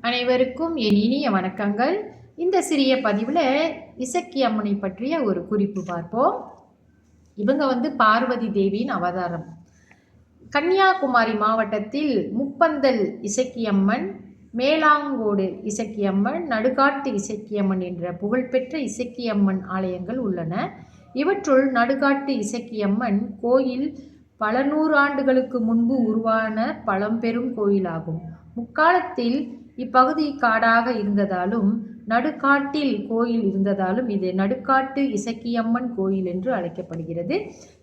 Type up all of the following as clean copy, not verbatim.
அனைவருக்கும் என் இனிய வணக்கங்கள். இந்த சிறிய பதிவில் இசக்கி அம்மனை பற்றிய ஒரு குறிப்பு பார்ப்போம். இவங்க பார்வதி தேவியின் அவதாரம். கன்னியாகுமரி மாவட்டத்தில் முப்பந்தல் இசக்கியம்மன், மேலாங்கோடு இசக்கியம்மன், நடுகாட்டு இசக்கியம்மன் என்ற புகழ்பெற்ற இசக்கியம்மன் ஆலயங்கள் உள்ளன. இவற்றுள் நடுகாட்டு இசக்கியம்மன் கோயில் பல நூறு ஆண்டுகளுக்கு முன்பு உருவான பழம்பெரும் கோயிலாகும். முக்காலத்தில் இப்பகுதி காடாக இருந்ததாலும் நடுக்காட்டில் கோயில் இருந்ததாலும் இது நடுக்காட்டு இசக்கியம்மன் கோயில் என்று அழைக்கப்படுகிறது.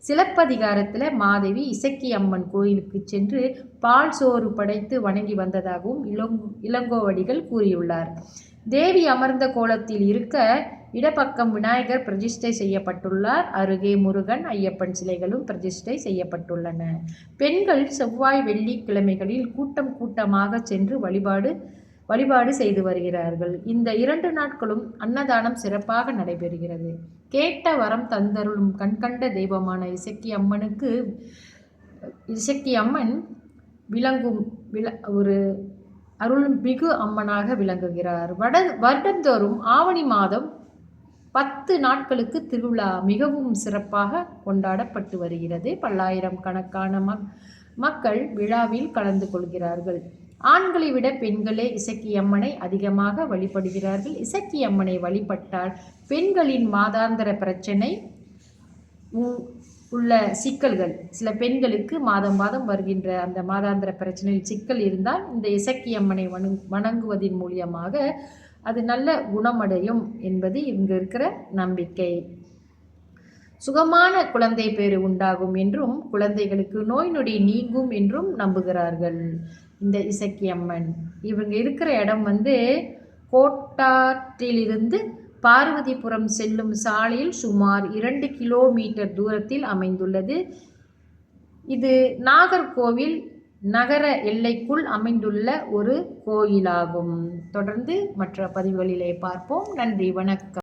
சிலப்பதிகாரத்தில் மாதவி இசக்கியம்மன் கோயிலுக்கு சென்று பால் சோறு படைத்து வணங்கி வந்ததாகவும் இளங்கோவடிகள் கூறியுள்ளார். தேவி அமர்ந்த கோலத்தில் இருக்க இடப்பக்கம் விநாயகர் பிரதிஷ்டை செய்யப்பட்டுள்ளார். அருகே முருகன், ஐயப்பன் சிலைகளும் பிரதிஷ்டை செய்யப்பட்டுள்ளன. பெண்கள் செவ்வாய் வெள்ளிக்கிழமைகளில் கூட்டமாக சென்று வழிபாடு செய்து வருகிறார்கள். இந்த 2 நாட்களும் அன்னதானம் சிறப்பாக நடைபெறுகிறது. கேட்ட வரம் தந்தருளும் கண்கண்ட தெய்வமான இசக்கி அம்மன் விளங்கும் ஒரு அருள்மிகு அம்மனாக விளங்குகிறார். வருடந்தோறும் ஆவணி மாதம் 10 நாட்களுக்கு திருவிழா மிகவும் சிறப்பாக கொண்டாடப்பட்டு வருகிறது. பல்லாயிரம் கணக்கான மக்கள் விழாவில் கலந்து கொள்கிறார்கள். ஆண்களை விட பெண்களே இசக்கியம்மனை அதிகமாக வழிபடுகிறார்கள். இசக்கியம்மனை வழிபட்டால் பெண்களின் மாதாந்திர பிரச்சனை உள்ள சிக்கல்கள், சில பெண்களுக்கு மாதம் வருகின்ற அந்த மாதாந்திர பிரச்சனையில் சிக்கல் இருந்தால் இந்த இசக்கியம்மனை வணங்குவதன் மூலியமாக அது நல்ல குணமடையும் என்பது இங்கு இருக்கிற நம்பிக்கை. சுகமான குழந்தை பேறு உண்டாகும் என்றும் குழந்தைகளுக்கு நோய் நொடி நீங்கும் என்றும் நம்புகிறார்கள். இந்த இசக்கியம்மன் இவங்க இருக்கிற இடம் கோட்டாற்றிலிருந்து பார்வதிபுரம் செல்லும் சாலையில் சுமார் 2 கிலோமீட்டர் தூரத்தில் அமைந்துள்ளது. இது நாகர்கோவில் நகர எல்லைக்குள் அமைந்துள்ள ஒரு கோயிலாகும். தொடர்ந்து மற்ற பதிவுகளிலே பார்ப்போம். நன்றி, வணக்கம்.